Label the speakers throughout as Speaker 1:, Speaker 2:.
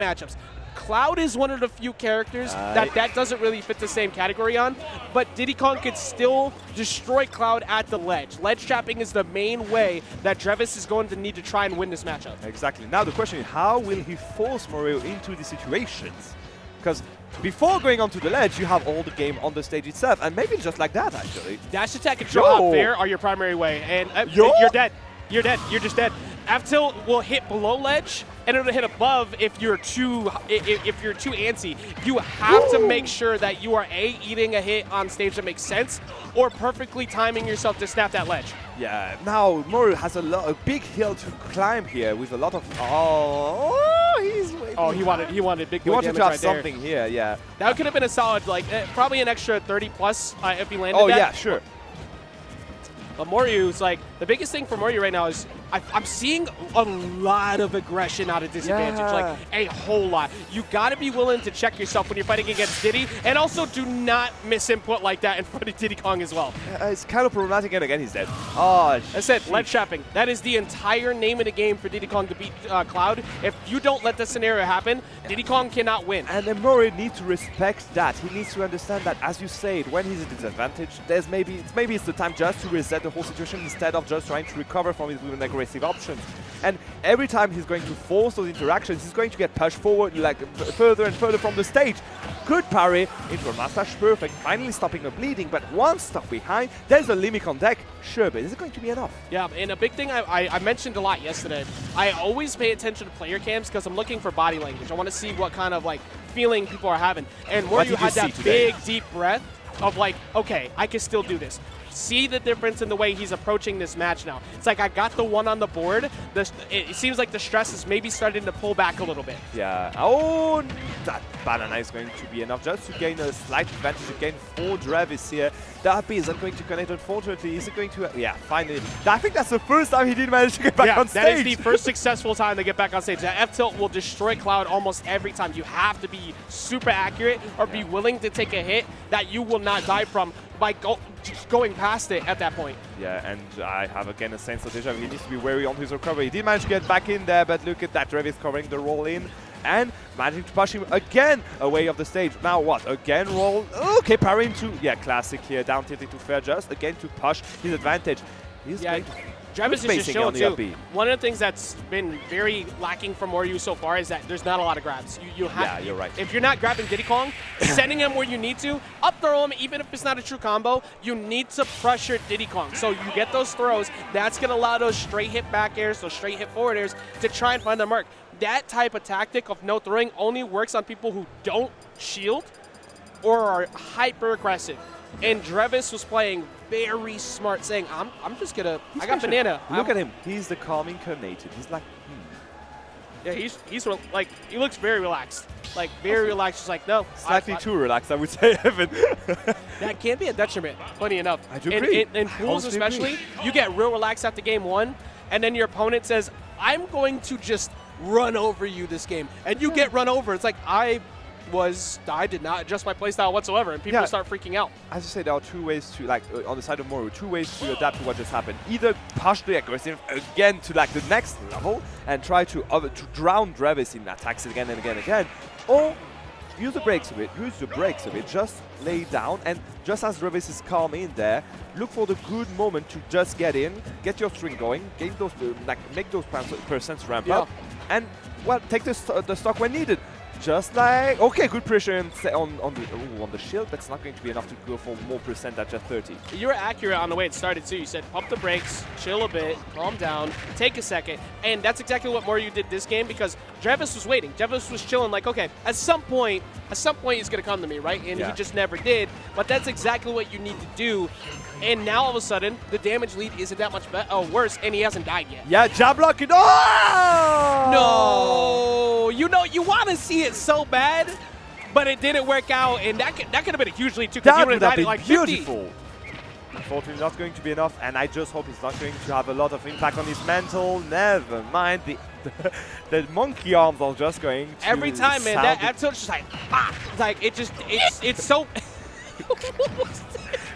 Speaker 1: matchups. Cloud is one of the few characters that doesn't really fit the same category on, but Diddy Kong could still destroy Cloud at the ledge. Ledge trapping is the main way that Drevis is going to need to try and win this matchup.
Speaker 2: Exactly. Now the question is, how will he force Moeru into these situations? Because before going onto the ledge, you have all the game on the stage itself, and maybe just like that, actually.
Speaker 1: Dash attack and draw out fair are your primary way, and you're dead. You're dead. You're just dead. F-tilt will hit below ledge, and it'll hit above if you're too antsy. You have to make sure that you are eating a hit on stage that makes sense, or perfectly timing yourself to snap that ledge.
Speaker 2: Yeah. Now Moeru has a big hill to climb here with a lot of. He's waiting.
Speaker 1: Oh, he wanted big.
Speaker 2: He wanted to have
Speaker 1: right
Speaker 2: something here. Yeah.
Speaker 1: That could have been a solid, like probably an extra 30 plus if he landed.
Speaker 2: Oh
Speaker 1: that.
Speaker 2: yeah, sure.
Speaker 1: But Moeru's like, the biggest thing for Moeru right now is I'm seeing a lot of aggression out of disadvantage, like a whole lot. You got to be willing to check yourself when you're fighting against Diddy, and also do not miss input like that in front of Diddy Kong as well.
Speaker 2: It's kind of problematic, and again he's dead. Oh,
Speaker 1: I said ledge trapping. That is the entire name of the game for Diddy Kong to beat Cloud. If you don't let this scenario happen, Diddy Kong cannot win.
Speaker 2: And then Moeru needs to respect that. He needs to understand that, as you said, when he's at disadvantage, there's maybe it's the time just to reset the whole situation instead of just trying to recover from it with an aggressive options. And every time he's going to force those interactions, he's going to get pushed forward, like further and further from the stage. Good parry into a mustache, perfect, finally stopping the bleeding, but one stop behind, there's a Limik on deck. Sure, but is it going to be enough?
Speaker 1: Yeah, and a big thing I mentioned a lot yesterday, I always pay attention to player cams because I'm looking for body language. I want to see what kind of like feeling people are having. And Moeru had that big, deep breath of like, okay, I can still do this. See the difference in the way he's approaching this match now. It's like I got the one on the board. It seems like the stress is maybe starting to pull back a little bit.
Speaker 2: Yeah. Oh, that banana is going to be enough just to gain a slight advantage again for Drevis here. That B isn't going to connect, unfortunately. Is it going to? Yeah, finally. I think that's the first time he did manage to get back on stage.
Speaker 1: That is the first successful time to get back on stage. That F-tilt will destroy Cloud almost every time. You have to be super accurate or be willing to take a hit that you will not die from by just going past it at that point.
Speaker 2: Yeah, and I have again a sense of deja vu. He needs to be wary on his recovery. He did manage to get back in there, but look at that. Drevis covering the roll in and managing to push him again away of the stage. Now what? Again roll. Okay, parry into, classic here. Down tilting to fair just again to push his advantage. He's
Speaker 1: Drevis is just showing too. One of the things that's been very lacking from Moeru so far is that there's not a lot of grabs. You have,
Speaker 2: you're right.
Speaker 1: If you're not grabbing Diddy Kong, sending him where you need to, up throw him, even if it's not a true combo, you need to pressure Diddy Kong. So you get those throws, that's going to allow those straight hit back airs, those straight hit forward airs to try and find their mark. That type of tactic of no throwing only works on people who don't shield or are hyper aggressive. And Drevis was playing very smart, saying, I'm just gonna, I got banana.
Speaker 2: Look at him. He's the calm incarnated. He's like,
Speaker 1: Yeah, he's like, he looks very relaxed. Like, very relaxed. Just like, no.
Speaker 2: Slightly too relaxed, I would say, Evan.
Speaker 1: That can be a detriment, funny enough.
Speaker 2: I do agree.
Speaker 1: In pools especially, you get real relaxed after game one, and then your opponent says, I'm going to just run over you this game. And you get run over. It's like, I did not adjust my playstyle whatsoever, and people start freaking out.
Speaker 2: As you say, there are two ways to, like, on the side of Moeru, two ways to adapt to what just happened. Either push the aggressive again to, like, the next level and try to drown Drevis in attacks again and again and again, or use the brakes of it, just lay down, and just as Drevis is calm in there, look for the good moment to just get in, get your string going, gain those, make those percents ramp up, and, well, take the stock when needed. Just like, okay, good pressure on the shield, but it's not going to be enough to go for more percent than just 30.
Speaker 1: You were accurate on the way it started too. You said pump the brakes, chill a bit, calm down, take a second, and that's exactly what Moeru did this game because Drevis was waiting. Drevis was chilling like, okay, at some point he's going to come to me, right? And he just never did, but that's exactly what you need to do. And now all of a sudden, the damage lead isn't that much worse, and he hasn't died yet.
Speaker 2: Yeah, jab lock it. Oh!
Speaker 1: No! You know, you want to see it so bad, but it didn't work out, and that could have been a huge lead too, because he would have died at like 50.
Speaker 2: Beautiful. Unfortunately, not going to be enough, and I just hope it's not going to have a lot of impact on his mental. Never mind. The monkey arms are just going to
Speaker 1: every time, man. That F-tilt's just like, like it's so.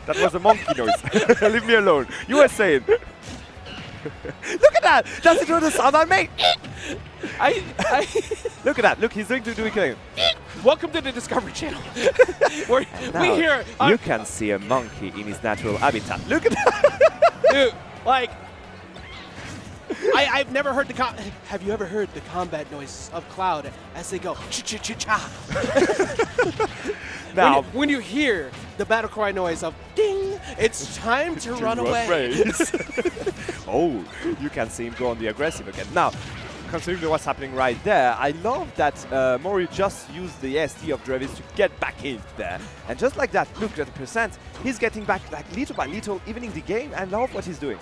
Speaker 2: That was a monkey noise. Leave me alone. You were saying. Look at that! Does it do the sound I made? Look at that. Look, he's doing it.
Speaker 1: Welcome to the Discovery Channel. We
Speaker 2: Now,
Speaker 1: hear.
Speaker 2: you can see a monkey in his natural habitat. Look at that.
Speaker 1: Dude, like, I've never heard have you ever heard the combat noise of Cloud as they go cha-cha-cha-cha?
Speaker 2: Now,
Speaker 1: when you hear the battle cry noise of ding, it's time to run away.
Speaker 2: Oh, you can see him go on the aggressive again. Now, considering what's happening right there, I love that Moeru just used the SD of Drevis to get back in there. And just like that, look at the percent. He's getting back like little by little, evening the game. I love what he's doing.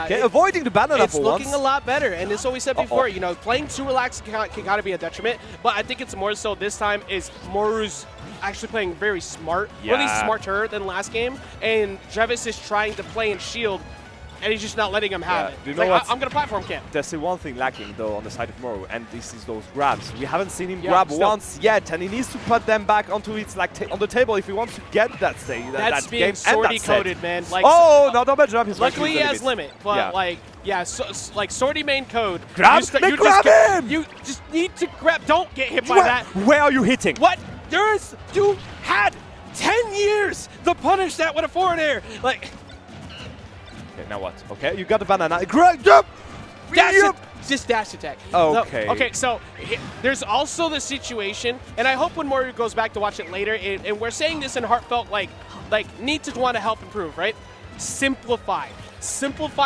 Speaker 2: Okay, avoiding the banana for once.
Speaker 1: It's looking a lot better, and it's what we said before. You know, playing too relaxed can kind of be a detriment, but I think it's more so this time is Moeru's actually playing very smart, or at least smarter than last game, and Drevis is trying to play in shield, and he's just not letting him have it.
Speaker 2: Do you know what?
Speaker 1: I'm going to platform camp.
Speaker 2: There's one thing lacking, though, on the side of Moeru, and this is those grabs. We haven't seen him grab once yet, and he needs to put them back onto its on the table if he wants to get that stage.
Speaker 1: That's
Speaker 2: that
Speaker 1: being
Speaker 2: game
Speaker 1: sortie coded, man. Like,
Speaker 2: oh, no, don't bad job.
Speaker 1: Luckily, he has limit, but like sortie main code.
Speaker 2: Grab him!
Speaker 1: You just need to grab. Don't get hit by that.
Speaker 2: Where are you hitting?
Speaker 1: What? You had 10 years to punish that with a forward air. Like.
Speaker 2: Okay, now what? Okay, you got the banana. Dash
Speaker 1: just dash attack.
Speaker 2: Okay.
Speaker 1: So, okay, so there's also the situation, and I hope when Moeru goes back to watch it later, and we're saying this in heartfelt, like need to want to help improve, right? Simplify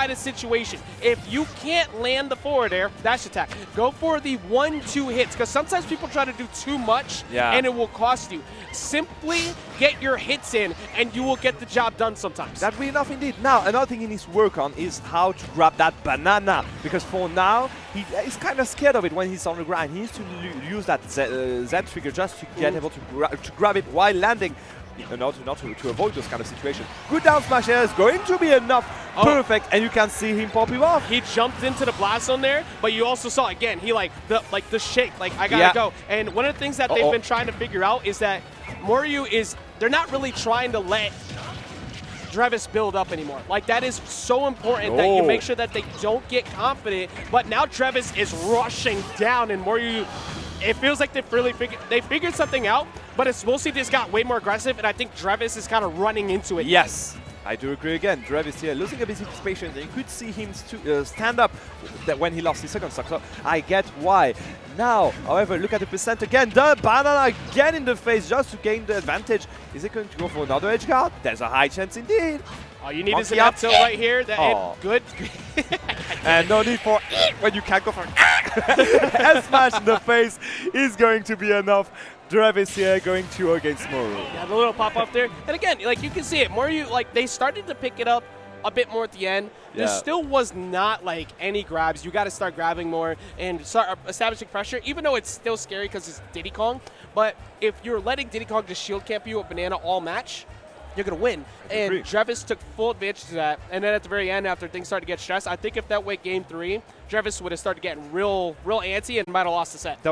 Speaker 1: the situation. If you can't land the forward air, dash attack. Go for the 1-2 hits, because sometimes people try to do too much, and it will cost you. Simply get your hits in, and you will get the job done sometimes.
Speaker 2: That'd be enough indeed. Now, another thing he needs to work on is how to grab that banana, because for now, he's kind of scared of it when he's on the ground. He needs to use that Z trigger just to get able to grab it while landing. Not to avoid those kind of situations. Good down smash is going to be enough. Perfect, and you can see him pop him off.
Speaker 1: He jumped into the blast zone there, but you also saw again. He the shake. Like I gotta go. And one of the things that they've been trying to figure out is that Moeru they're not really trying to let Drevis build up anymore. Like, that is so important that you make sure that they don't get confident. But now Drevis is rushing down, and Moeru, it feels like they figured something out, but it's mostly just got way more aggressive, and I think Drevis is kind of running into it.
Speaker 2: Yes, I do agree again. Drevis here losing a bit of his patience. You could see him stand up when he lost his second stock, so I get why. Now, however, look at the percent again. The banana again in the face just to gain the advantage. Is it going to go for another edge guard? There's a high chance indeed.
Speaker 1: All you need is an up tilt right here. Good.
Speaker 2: And no need for when you can't go for S smash in the face is going to be enough. Drevis here going 2 against Moeru.
Speaker 1: Yeah, the little pop up there. And again, like you can see it, Moeru, like they started to pick it up a bit more at the end. There still was not like any grabs. You got to start grabbing more and start establishing pressure, even though it's still scary because it's Diddy Kong. But if you're letting Diddy Kong just shield camp you a banana all match, you're going to win. And Drevis took full advantage of that. And then at the very end, after things started to get stressed, I think if that went game 3, Drevis would have started getting real antsy and might have lost the set.
Speaker 2: That was